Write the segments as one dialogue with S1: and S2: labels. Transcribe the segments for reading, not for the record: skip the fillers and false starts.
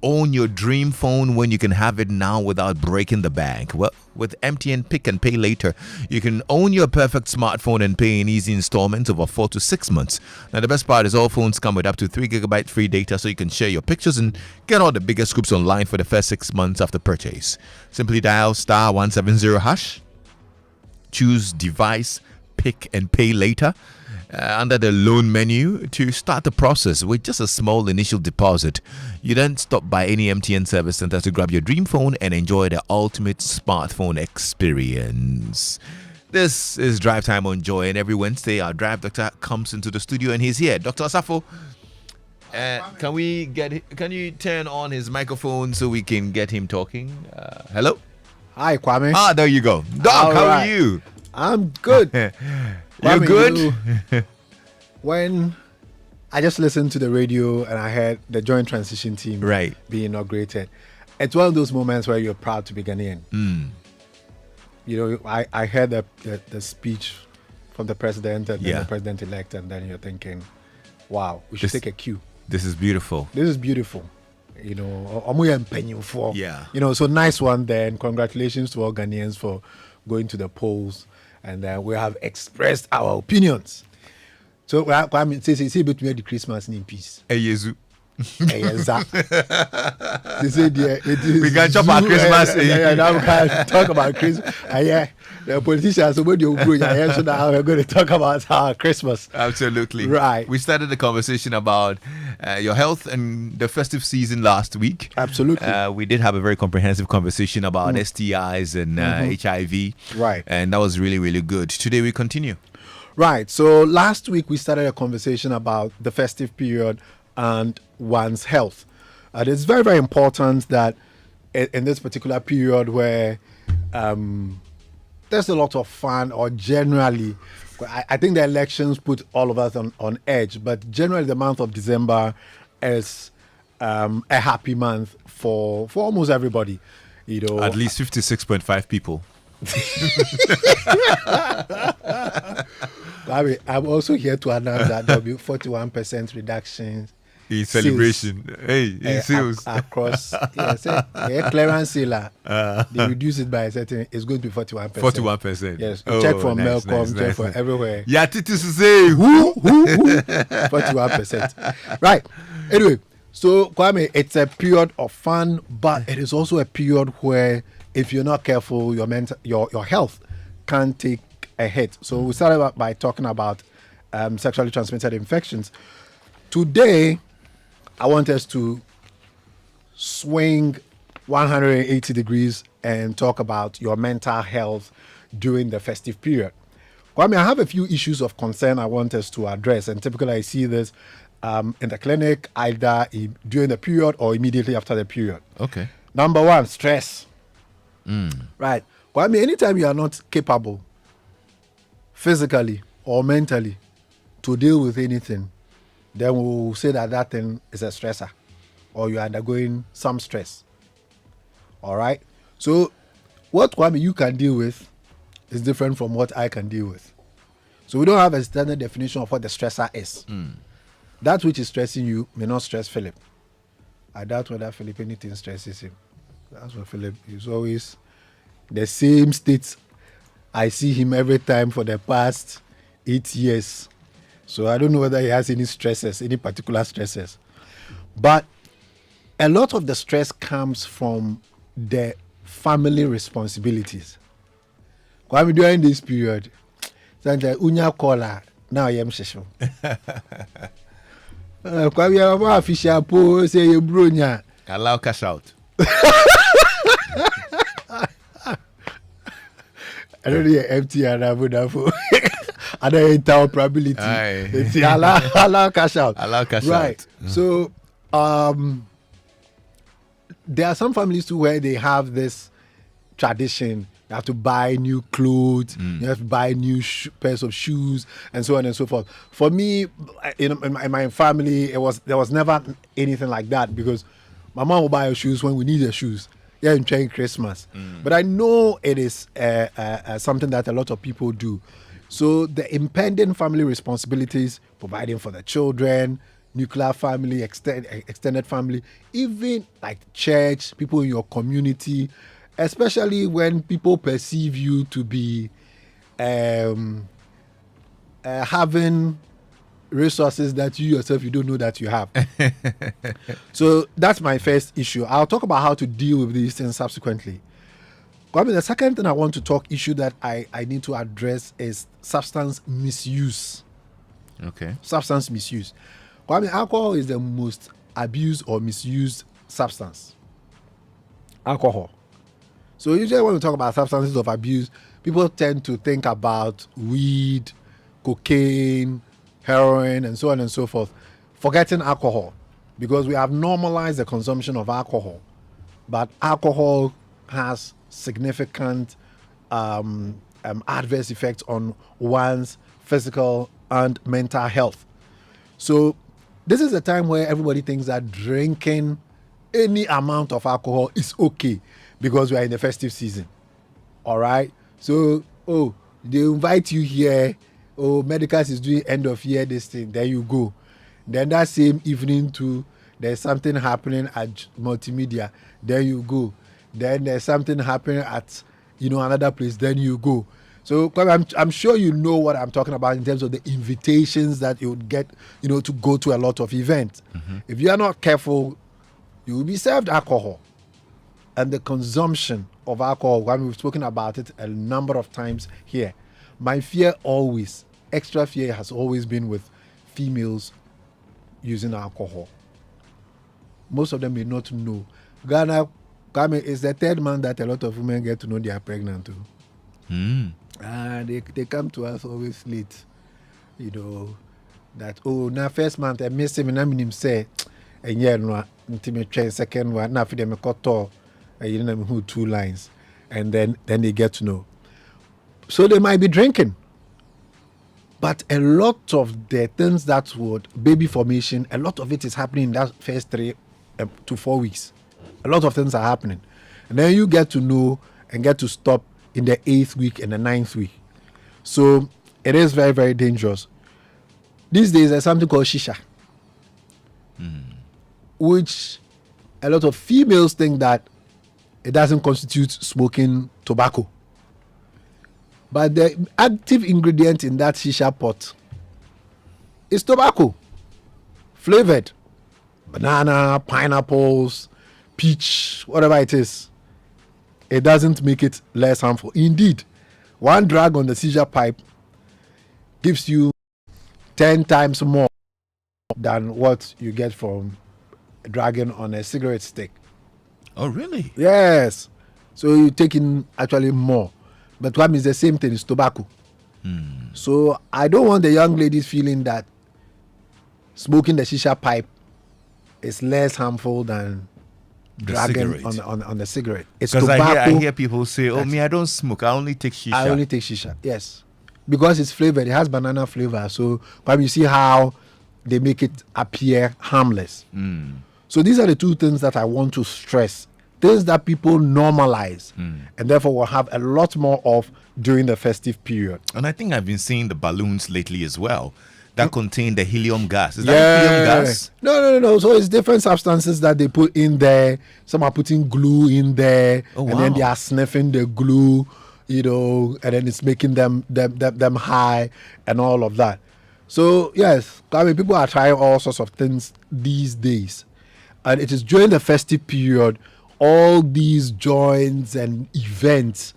S1: own your dream phone when you can have it now without breaking the bank? Well, with MTN Pick and Pay Later, you can own your perfect smartphone and pay in easy installments over 4 to 6 months. Now, the best part is all phones come with up to 3 gigabyte free data, so you can share your pictures and get all the biggest scoops online for the first 6 months after purchase. Simply dial star 170 hash, choose device, pick and pay later under the loan menu to start the process with just a small initial deposit. You then stop by any MTN service center to grab your dream phone and enjoy the ultimate smartphone experience. This is Drive Time on Joy, and every Wednesday our Drive Doctor comes into the studio and he's here. Dr. Asafo, can you turn on his microphone so we can get him talking? Hello?
S2: Hi, Kwame.
S1: There you go. Doc, how are you?
S2: I'm good.
S1: You're good?
S2: When I just listened to the radio and I heard the Joint Transition Team being inaugurated, it's one of those moments where you're proud to be Ghanaian. I heard the speech from the president and then the president-elect, and then you're thinking, wow, we should take a cue.
S1: This is beautiful.
S2: This is beautiful. So nice one then. Congratulations to all Ghanaians for going to the polls, and we have expressed our opinions. So Kwame say between the Christmas in peace.
S1: Yezu.
S2: They say
S1: we can talk about Christmas.
S2: Now we can talk about Christmas. The politicians, so now we're going to talk about our Christmas.
S1: Absolutely.
S2: Right.
S1: We started the conversation about your health and the festive season last week.
S2: Absolutely.
S1: We did have a very comprehensive conversation about STIs and HIV.
S2: Right.
S1: And that was really, really good. Today we continue.
S2: Right. So last week we started a conversation about the festive period and one's health. And it's very, very important that in this particular period where there's a lot of fun, or generally, I think the elections put all of us on edge, but generally the month of December is a happy month for almost everybody.
S1: At least 56.5 people.
S2: I'm also here to announce that there'll be 41% reduction
S1: in celebration. In sales
S2: across clearance sale. They reduce it by a certain. It's going to be 41%.
S1: 41%.
S2: Yes. Check from Melcom. Check from everywhere.
S1: Yeah, Titus to say
S2: who 41%. Right. Anyway, so Kwame, it's a period of fun, but it is also a period where, if you're not careful, your health can take a hit. So we started by talking about sexually transmitted infections. Today, I want us to swing 180 degrees and talk about your mental health during the festive period. Kwame, I have a few issues of concern I want us to address, and typically I see this in the clinic either during the period or immediately after the period.
S1: Okay.
S2: Number one, stress. Right. Kwame, anytime you are not capable physically or mentally to deal with anything, then we'll say that thing is a stressor, or you're undergoing some stress. All right? So what Kwame you can deal with is different from what I can deal with. So we don't have a standard definition of what the stressor is. That which is stressing you may not stress Philip. I doubt whether Philip anything stresses him. That's what Philip is always the same state. I see him every time for the past 8 years. So I don't know whether he has any stresses, any particular stresses. But a lot of the stress comes from the family responsibilities. Kwame, during this period, unya kola now I am shesho. Kwame, I'm official po say you brunya.
S1: Allow cash out.
S2: I don't need empty and I would have other interoperability. It's allow cash out.
S1: Allow cash
S2: right.
S1: out.
S2: So there are some families too where they have this tradition. You have to buy new clothes, you have to buy new pairs of shoes, and so on and so forth. For me, in my family, there was never anything like that, because my mom will buy her shoes when we need the shoes. Yeah, enjoying Christmas. But I know it is something that a lot of people do. So the impending family responsibilities, providing for the children, nuclear family, extended family, even like church, people in your community, especially when people perceive you to be having resources that you yourself you don't know that you have. So that's my first issue. I'll talk about how to deal with these things subsequently. Kwame, the second thing I want to talk issue that I need to address is substance misuse.
S1: Okay.
S2: Substance misuse. Kwame, alcohol is the most abused or misused substance. Alcohol. So usually when we talk about substances of abuse, people tend to think about weed, cocaine, heroin, and so on and so forth, forgetting alcohol, because we have normalized the consumption of alcohol. But alcohol has significant adverse effects on one's physical and mental health. So this is a time where everybody thinks that drinking any amount of alcohol is okay because we are in the festive season. All right. So, they invite you here. Medicals is doing end of year this thing. There you go. Then that same evening too, there's something happening at multimedia. There you go. Then there's something happening at another place. Then you go. So I'm sure you know what I'm talking about in terms of the invitations that you would get, to go to a lot of events. Mm-hmm. If you are not careful, you will be served alcohol. And the consumption of alcohol, when we've spoken about it a number of times here, my fear always, extra fear has always been with females using alcohol. Most of them may not know. Ghana is the third man that a lot of women get to know they are pregnant too. They come to us always late. That now first month I miss him and I mean him say and yeah no intimate second one now for them cut off who 2 lines and then they get to know. So they might be drinking. But a lot of the things that would baby formation, a lot of it is happening in that first 3 to 4 weeks. A lot of things are happening. And then you get to know and get to stop in the 8th week and the 9th week. So it is very, very dangerous. These days there's something called shisha, which a lot of females think that it doesn't constitute smoking tobacco. But the active ingredient in that shisha pot is tobacco, flavored. Banana, pineapples, peach, whatever it is. It doesn't make it less harmful. Indeed, one drag on the shisha pipe gives you 10 times more than what you get from dragging on a cigarette stick.
S1: Oh, really?
S2: Yes. So you're taking actually more. But what means the same thing is tobacco. So I don't want the young ladies feeling that smoking the shisha pipe is less harmful than dragging on the cigarette. It's tobacco.
S1: I hear people say, I don't smoke. I only take shisha.
S2: I only take shisha, yes. Because it's flavored. It has banana flavor. So you see how they make it appear harmless. So these are the 2 things that I want to stress. Things that people normalize and therefore will have a lot more of during the festive period. And
S1: I think I've been seeing the balloons lately as well that contain the helium gas. Is that helium gas?
S2: No. So it's different substances that they put in there. Some are putting glue in there, and then they are sniffing the glue, and then it's making them high and all of that. So yes, people are trying all sorts of things these days, and it is during the festive period. All these joints and events,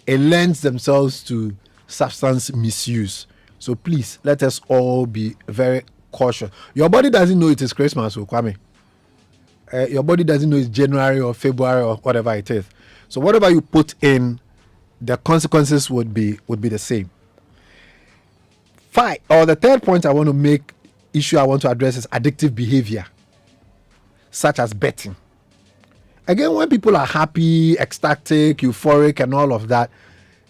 S2: it lends themselves to substance misuse. So please, let us all be very cautious. Your body doesn't know it is Christmas, Kwame. Your body doesn't know it's January or February or whatever it is. So whatever you put in, the consequences would be the same. The third point I want to address is addictive behavior, such as betting. Again, when people are happy, ecstatic, euphoric, and all of that,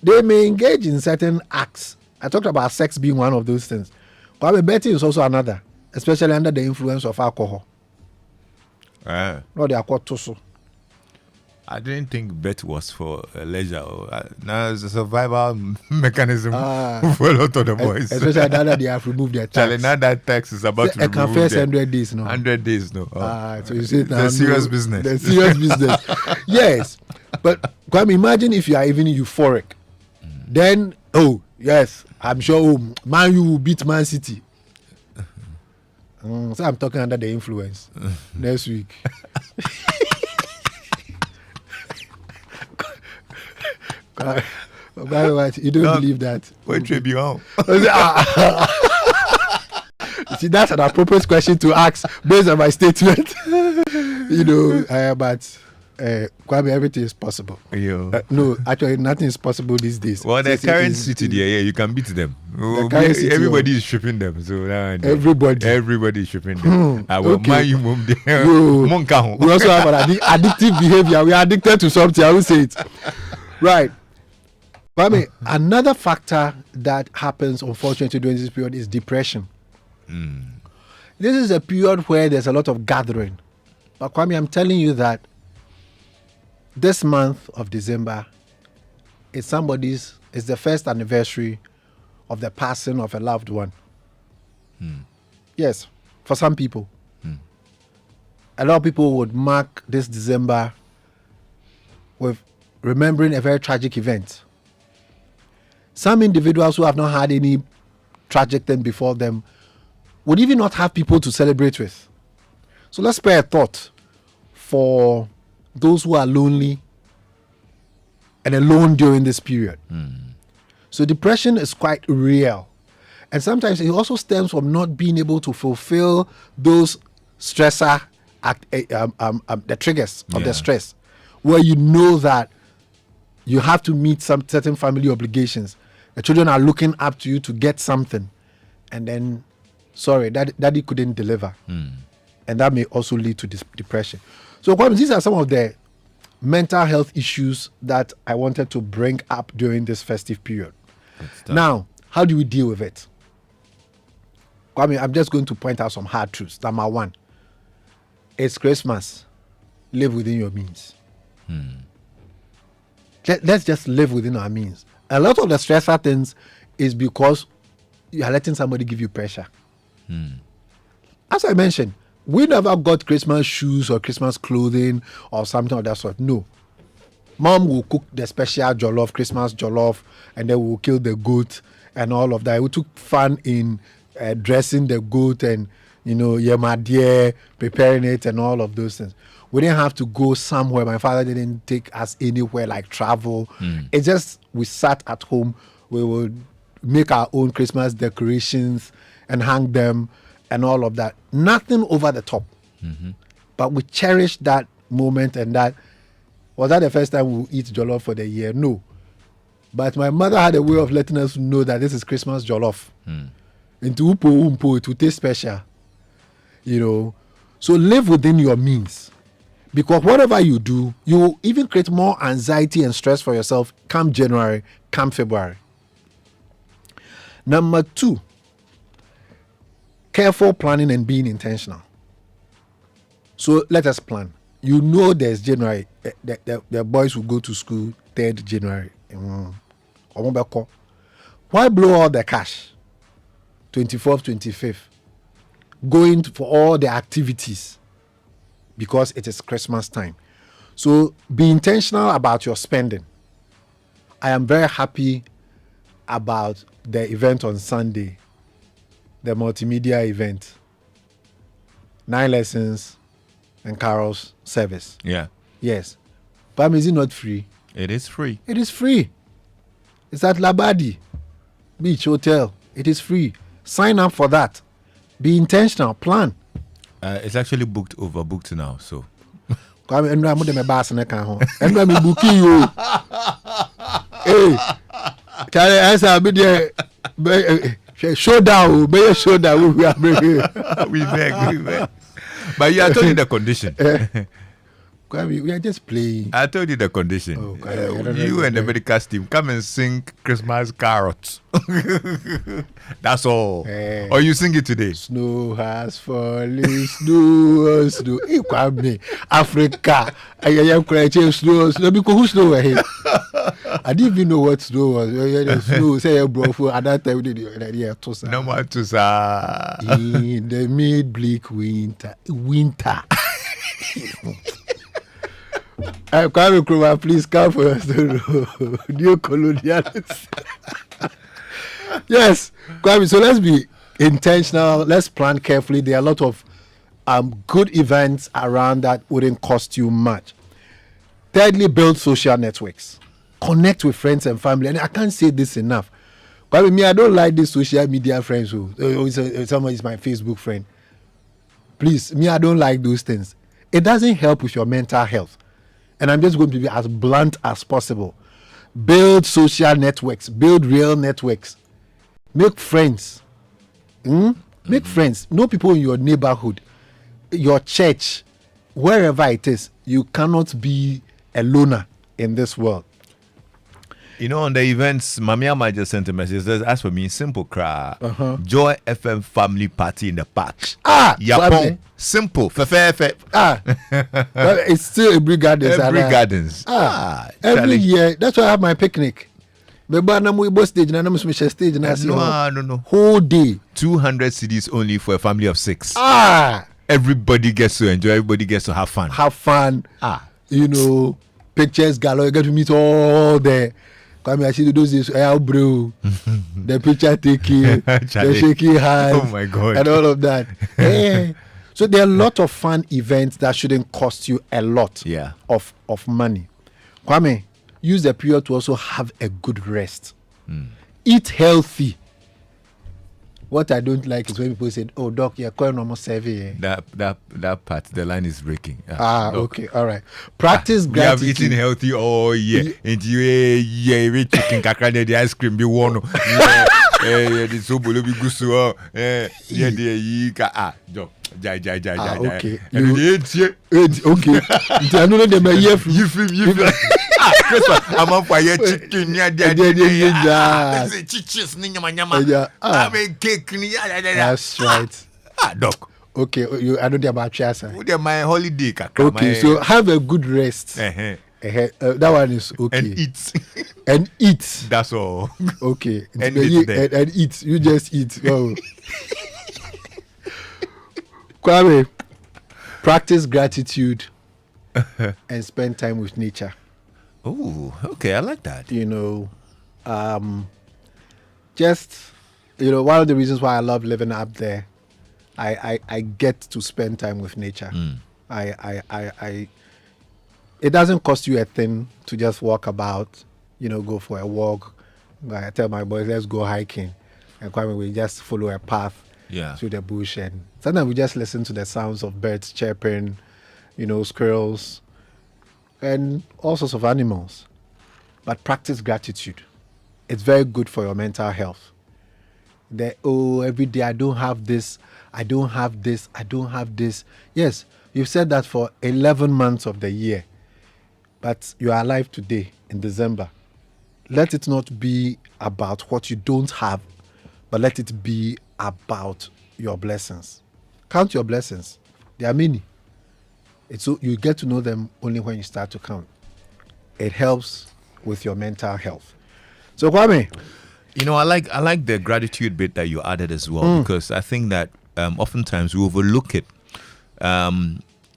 S2: they may engage in certain acts. I talked about sex being one of those things. But betting is also another, especially under the influence of alcohol. No, they are called toso.
S1: I didn't think bet was for leisure. Now it's a survival mechanism for a lot of the boys.
S2: Especially now that they have removed their tax.
S1: Charlie, now that tax is about to be removed.
S2: First 100 days, no?
S1: 100 days, no.
S2: So you see now,
S1: serious business.
S2: The serious business. Yes. But Kwame, imagine if you are even euphoric. Then, yes, I'm sure Man U will beat Man City. So I'm talking under the influence next week. You don't believe that?
S1: What trip you on?
S2: See, that's an appropriate question to ask based on my statement. But Kwame, everything is possible. No, actually, nothing is possible these days.
S1: Well, the currency today, you can beat them. Everybody is shipping them. So everybody is shipping them.
S2: We also have an addictive behavior. We are addicted to something. I will say it. Right. Kwame, another factor that happens, unfortunately, during this period is depression. This is a period where there's a lot of gathering. But Kwame, I'm telling you that this month of December is the first anniversary of the passing of a loved one. Yes, for some people. A lot of people would mark this December with remembering a very tragic event. Some individuals who have not had any tragic thing before them would even not have people to celebrate with. So let's spare a thought for those who are lonely and alone during this period. So depression is quite real. And sometimes it also stems from not being able to fulfill those stressor, the triggers of the stress, where you know that you have to meet some certain family obligations. The children are looking up to you to get something. And then, daddy couldn't deliver. And that may also lead to depression. So these are some of the mental health issues that I wanted to bring up during this festive period. Now, how do we deal with it? I'm just going to point out some hard truths. Number one, it's Christmas. Live within your means. Let's just live within our means. A lot of the stressor things is because you are letting somebody give you pressure. As I mentioned, we never got Christmas shoes or Christmas clothing or something of that sort. No. Mom will cook the special jollof, Christmas jollof, and then we'll kill the goat and all of that. We took fun in dressing the goat and, yemadia, preparing it and all of those things. We didn't have to go somewhere. My father didn't take us anywhere like travel. It's just we sat at home. We would make our own Christmas decorations and hang them and all of that. Nothing over the top. But we cherished that moment, and that was that the first time we eat jollof for the year? No. But my mother had a way of letting us know that this is Christmas jollof. Into umpo, it will taste special. So live within your means. Because whatever you do, you will even create more anxiety and stress for yourself come January, come February. Number 2, careful planning and being intentional. So let us plan. There's January. The boys will go to school 3rd January. Why blow all the cash? 24th, 25th. Going for all the activities. Because it is Christmas time. So be intentional about your spending. I am very happy about the event on Sunday. The multimedia event. 9 lessons and Carol's service.
S1: Yeah.
S2: Yes. But is it not free?
S1: It is free.
S2: It is free. It's at Labadi Beach Hotel. It is free. Sign up for that. Be intentional. Plan.
S1: It's actually overbooked now, so.
S2: Showdown.
S1: We beg. But you are telling the condition.
S2: Kwame, we are just playing.
S1: I told you the condition.
S2: Oh, Kwame, I don't know
S1: You and the
S2: the-
S1: medical team come and sing Christmas carols. That's all. Or you sing it today.
S2: Snow has fallen, snow, snow. Hey, Kwame, Africa. I am crying, snow, snow. Because who snow were here? I didn't even know what snow was. Snow, say, bro, for at that time, we did idea to say.
S1: No more to say.
S2: In the mid-bleak winter. Kwame Nkrumah, please come for us. New colonialists. Yes, Kwame, so let's be intentional. Let's plan carefully. There are a lot of good events around that wouldn't cost you much. Thirdly, build social networks. Connect with friends and family. And I can't say this enough. Kwame, me, I don't like these social media friends who someone is my Facebook friend. Please, me, I don't like those things. It doesn't help with your mental health. And I'm just going to be as blunt as possible. Build social networks. Build real networks. Make friends. Make friends. Know people in your neighborhood, your church, wherever it is. You cannot be a loner in this world.
S1: You know, on the events, Mamiama just sent a message. Says, as for me, simple cry. Joy FM family party in the park. Yapon. Simple. Fefe.
S2: Well, it's still Every Gardens.
S1: Every Gardens.
S2: Every year. That's why I have my picnic. But I'm with stage and I'm special stage and I see
S1: No.
S2: whole day.
S1: 200 CDs only for a family of 6.
S2: Ah,
S1: Everybody gets to enjoy. Everybody gets to have fun.
S2: have fun. You know, pictures galore. You get to meet all the. Come here, see those days. Bro, the picture taking, the shaking hands.
S1: Oh my God.
S2: And all of that. So there are a lot of fun events that shouldn't cost you a lot of money. Kwame, use the period to also have a good rest. Eat healthy. What I don't like is when people say, "Oh, doc, you're calling almost survey."
S1: That part, the line is breaking. Doc.
S2: Okay, all right. Practice
S1: We have
S2: gratitude.
S1: eaten healthy all year. And you chicken kakra the ice cream be one. The soup will be good so. Doc.
S2: Okay.
S1: Okay.
S2: I know them a year from
S1: You feel. Christmas, I'm up for your chicken. Chiches, I'm a cake.
S2: That's right.
S1: Doc.
S2: Okay, I know about Chasa.
S1: My holiday.
S2: Okay, so have a good rest. That one is okay. And eat.
S1: That's all.
S2: Okay.
S1: And
S2: eat. You just eat. Oh. Kwame, practice gratitude and spend time with nature.
S1: Oh, okay. I like that.
S2: You know, one of the reasons why I love living up there, I get to spend time with nature. It doesn't cost you a thing to just walk about, go for a walk. I tell my boys, let's go hiking. And Kwame, we just follow a path through the bush. And sometimes we just listen to the sounds of birds chirping, squirrels, and all sorts of animals. But practice gratitude. It's very good for your mental health. Every day I don't have this, I don't have this, I don't have this. Yes, you've said that for 11 months of the year. But you are alive today in December. Let it not be about what you don't have, but let it be about your blessings. Count your blessings. There are many. So you get to know them only when you start to count. It helps with your mental health. So Kwame,
S1: I like the gratitude bit that you added as well, because I think that oftentimes we overlook it.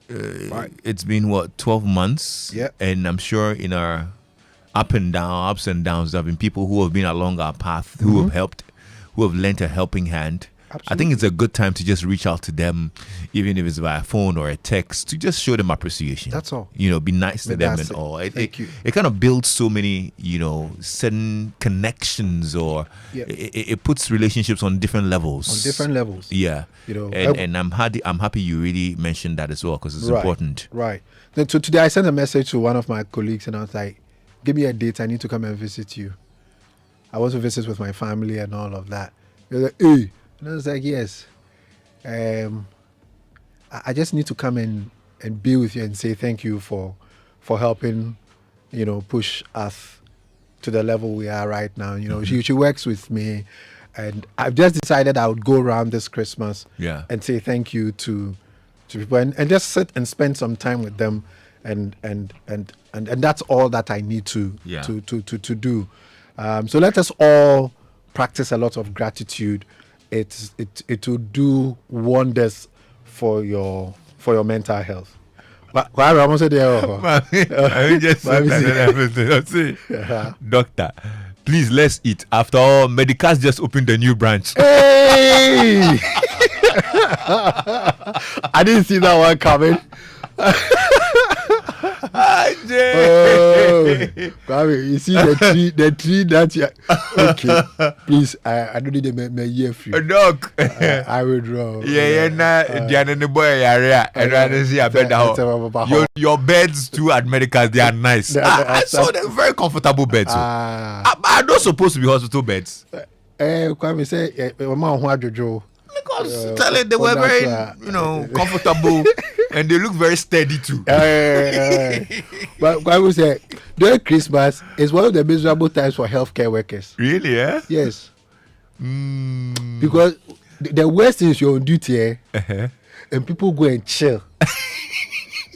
S1: It's been 12 months, and I'm sure in our ups and downs, there have been people who have been along our path, who have helped, who have lent a helping hand. Absolutely. I think it's a good time to just reach out to them, even if it's via phone or a text, to just show them appreciation.
S2: That's all.
S1: Be nice to them and all.
S2: Thank you.
S1: It kind of builds so many, certain connections, or it puts relationships on different levels. Yeah. And I'm happy you really mentioned that as well, because it's important.
S2: Right. Then today I sent a message to one of my colleagues and I was like, give me a date. I need to come and visit you. I want to visit with my family and all of that. He was like, hey. And I was like, yes. I just need to come and be with you and say thank you for helping, push us to the level we are right now. She works with me, and I've just decided I would go around this Christmas and say thank you to people and just sit and spend some time with them, and that's all that I need to do. So let us all practice a lot of gratitude. It will do wonders for your mental health. Why I'm also there?
S1: I just said that. Doctor, please, let's eat. After all, Medicas just opened a new branch.
S2: Hey! I didn't see that one coming. Kwame, you see the tree that you okay. Please, I don't need my year free.
S1: Dog.
S2: I will draw.
S1: Your beds too at Medicals, they are nice. I saw them very comfortable beds. Are those supposed to be hospital beds?
S2: Kwame say, Mama Jojo.
S1: Because they were very, comfortable and they look very steady too.
S2: But I would say, during Christmas is one of the miserable times for healthcare workers.
S1: Really, yeah?
S2: Yes. Because the worst is you're on duty, and people go and chill.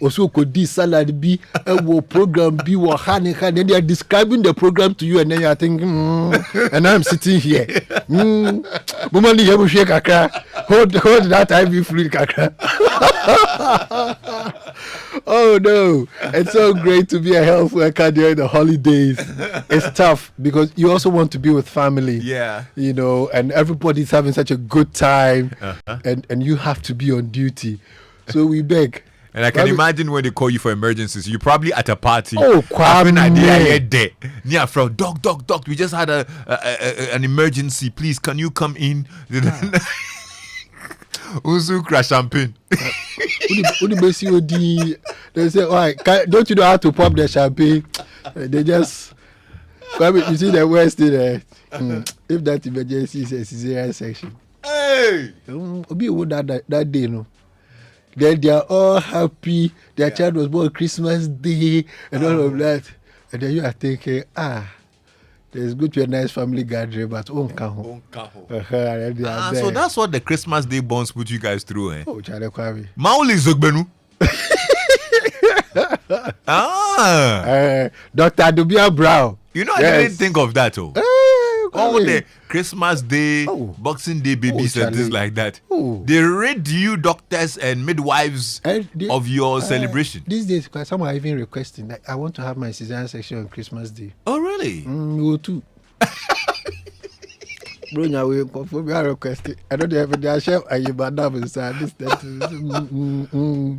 S2: Also, could this salad be a program be and then they are describing the program to you, and then you are thinking, and I'm sitting here. Hold that IV fluid, kaka. Oh no, it's so great to be a health worker during the holidays. It's tough because you also want to be with family.
S1: Yeah.
S2: And everybody's having such a good time, and you have to be on duty. So we beg.
S1: And I can imagine when they call you for emergencies, you're probably at a party.
S2: Oh,
S1: Kwame. Near from doc. We just had an emergency. Please, can you come in? Usu crash champagne.
S2: They say, all right, don't you know how to pop the champagne? They just. You see the worst thing there. If that emergency is a cesarean section.
S1: Hey!
S2: That day, no. Then they are all happy. Their child was born Christmas Day and all of that. And then you are thinking, there's good to a nice family gathering, but
S1: so that's what the Christmas Day bonds put you guys through, eh?
S2: Oh, Chale Kwame.
S1: Mauli Zogbenu.
S2: Dr. Adubia Brown.
S1: I didn't think of that, all the Christmas Day, Boxing Day babies and things like that. They rid you doctors and midwives of your celebration.
S2: These days, some are even requesting that I want to have my cesarean section on Christmas Day.
S1: Oh, really?
S2: Me too. Bro, now we are requesting. I don't have a chef. I madam inside this.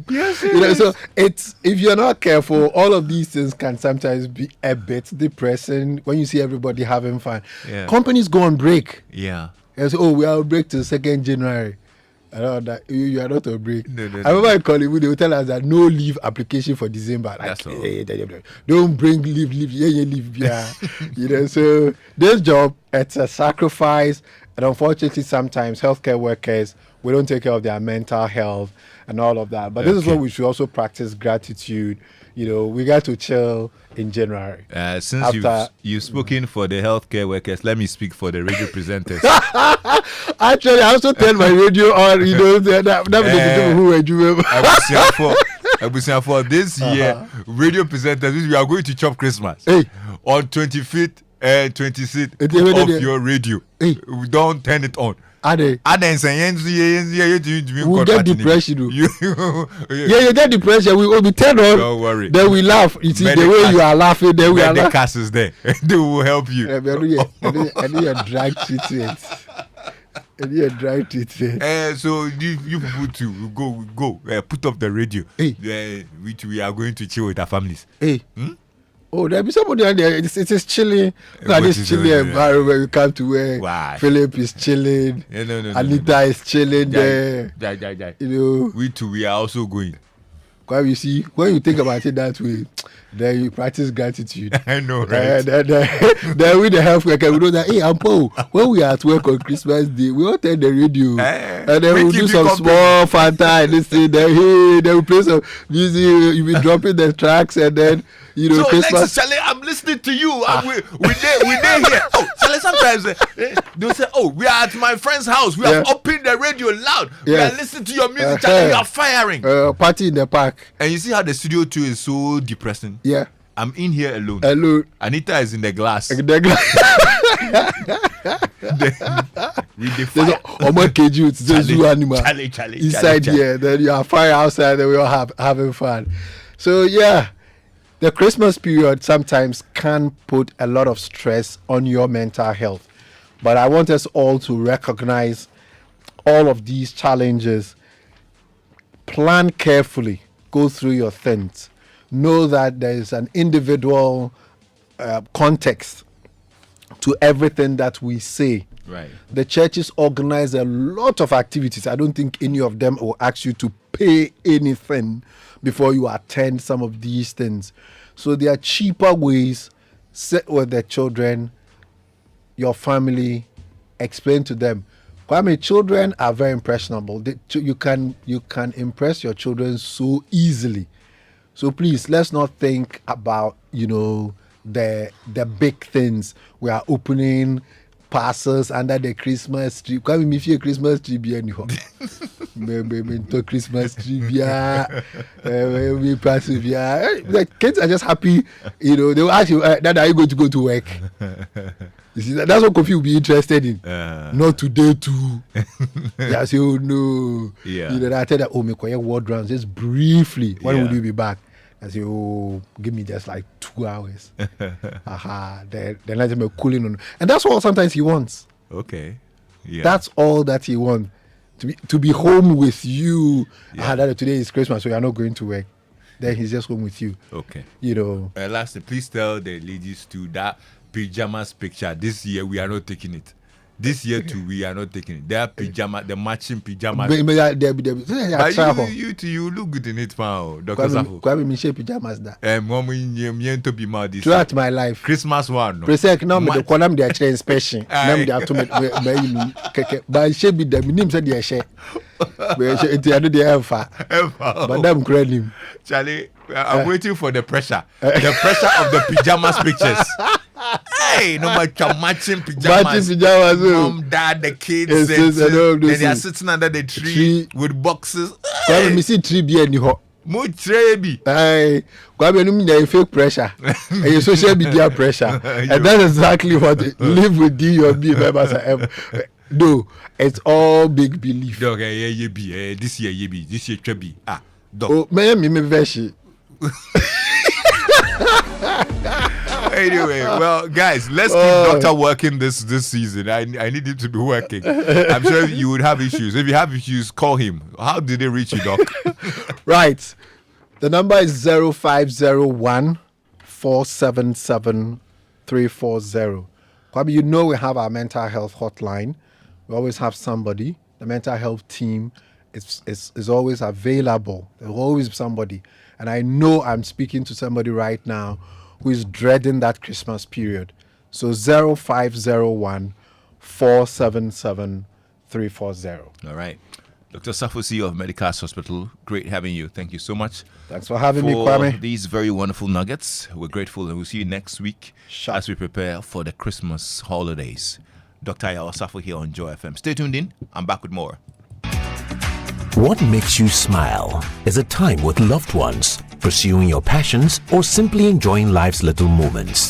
S2: Yes. So it's, if you're not careful, all of these things can sometimes be a bit depressing when you see everybody having fun.
S1: Yeah.
S2: Companies go on break.
S1: Yeah.
S2: And so, we are on break till 2nd January. I know that you are not on break.
S1: No.
S2: I remember in college, they would tell us that no leave application for December.
S1: That's all.
S2: Don't bring leave. Yeah. So this job, it's a sacrifice. And unfortunately, sometimes healthcare workers, we don't take care of their mental health and all of that. But this is what we should also practice gratitude. We got to chill in January.
S1: Since you've spoken for the healthcare workers, let me speak for the radio presenters.
S2: Actually, I also tell my radio on, that who were doing.
S1: For this year, radio presenters, we are going to chop Christmas.
S2: Hey.
S1: On 25th and 26th of your radio.
S2: Hey.
S1: We don't turn it on.
S2: We'll get depression. You get depression. We will be turned on.
S1: Don't worry.
S2: Then we laugh. You see, the way you are laughing, then we are laughing.
S1: The cast is there. They will help you.
S2: I need a drag treatment.
S1: So you people to go put up the radio.
S2: Hey.
S1: We are going to chill with our families.
S2: Hey. Oh, there'll be somebody out there. It is chilling. This chilling environment. You come to where Philip is chilling.
S1: No.
S2: Anita is chilling there.
S1: We are also going.
S2: Kwame, you see, when you think about it that way, then you practice gratitude.
S1: I know, right?
S2: Then with the health worker, we know that, hey, Ampo, when we are at work on Christmas Day, we all turn the radio. And then we'll do some small Fanta and listen. Then, hey, then we play some music. You'll be dropping the tracks and then, you know,
S1: so
S2: Christmas.
S1: Lexis, Charlie, I'm listening to you. We there here. Oh, Charlie, sometimes they'll say, oh, we are at my friend's house. We are opening the radio loud. We are listening to your music. Charlie, you are firing.
S2: Party in the park.
S1: And you see how the studio too is so depressing.
S2: Yeah.
S1: I'm in here alone.
S2: Alone.
S1: Anita is in the glass.
S2: In the glass.
S1: With the fire.
S2: It's a zoo animal.
S1: Charlie.
S2: Inside here. Then you have fire outside. Then we all having fun. So, yeah. The Christmas period sometimes can put a lot of stress on your mental health. But I want us all to recognize all of these challenges. Plan carefully. Go through your things. Know that there is an individual context to everything that we say.
S1: Right.
S2: The churches organize a lot of activities. I don't think any of them will ask you to pay anything before you attend some of these things. So there are cheaper ways. Sit with the children, your family, explain to them. Kwame, children are very impressionable. You can impress your children so easily. So please, let's not think about, you know, the big things. We are opening parcels under the Christmas tree. Kwame, if you a Christmas tree, be anyhow. To Christmas tree, we persevere. The kids are just happy, you know. They will ask you, Dad, are you going to go to work? You see, that's what Kofi will be interested in. Not today too. Yeah, say, oh no.
S1: Yeah.
S2: You know, I tell that, oh, make ward rounds just briefly. When will you be back? I say, oh, give me just like 2 hours. Then let him cooling on. And that's all sometimes he wants.
S1: Okay. Yeah.
S2: That's all that he wants. To be home with you.
S1: Yeah.
S2: Today is Christmas, so you're not going to work. Then he's just home with you.
S1: Okay.
S2: You know.
S1: Lastly, please tell the ladies too that pajamas picture. This year we are not taking it. This year too, we are not taking it. They are pajamas, the matching pajamas. But you look good in it, pal. Dr. Safo.
S2: Kwame, me share pajamas da.
S1: To be mad this
S2: throughout my life.
S1: Christmas one.
S2: Presek now me the column they are inspection. Now me they to me keke. But she be the name said they share. But she I know they have far. But them credit.
S1: Charlie, I'm waiting for the pressure. The pressure of the pajamas pictures. Hey, no matter matching pajamas. Mom, dad, the kids, then they are sitting under the tree with boxes.
S2: Kwame, me see tree be anyhow.
S1: Mo tree be.
S2: Hey, Kwame, no mean fake pressure. And your social media pressure. And that's exactly what live with your B members are. No, it's all big belief.
S1: Okay, yeah, be. This year, be. This year, be. Dog.
S2: Oh, me version.
S1: Anyway, well, guys, let's keep Doctor working this season. I need him to be working. I'm sure you would have issues. If you have issues, call him. How did they reach you, Doc?
S2: Right. The number is 0501 477 340. Kwame, you know we have our mental health hotline. We always have somebody. The mental health team is always available. There's always somebody. And I know I'm speaking to somebody right now who is dreading that Christmas period. So 0501 477 340.
S1: All right. Dr. Safo, CEO of Medicast Hospital, great having you. Thank you so much.
S2: Thanks for having me, Kwame.
S1: These very wonderful nuggets. We're grateful, and we'll see you next week as we prepare for the Christmas holidays. Dr. Ayawa Safo here on Joy FM. Stay tuned in. I'm back with more.
S3: What makes you smile? Is it time with loved ones, pursuing your passions, or simply enjoying life's little moments?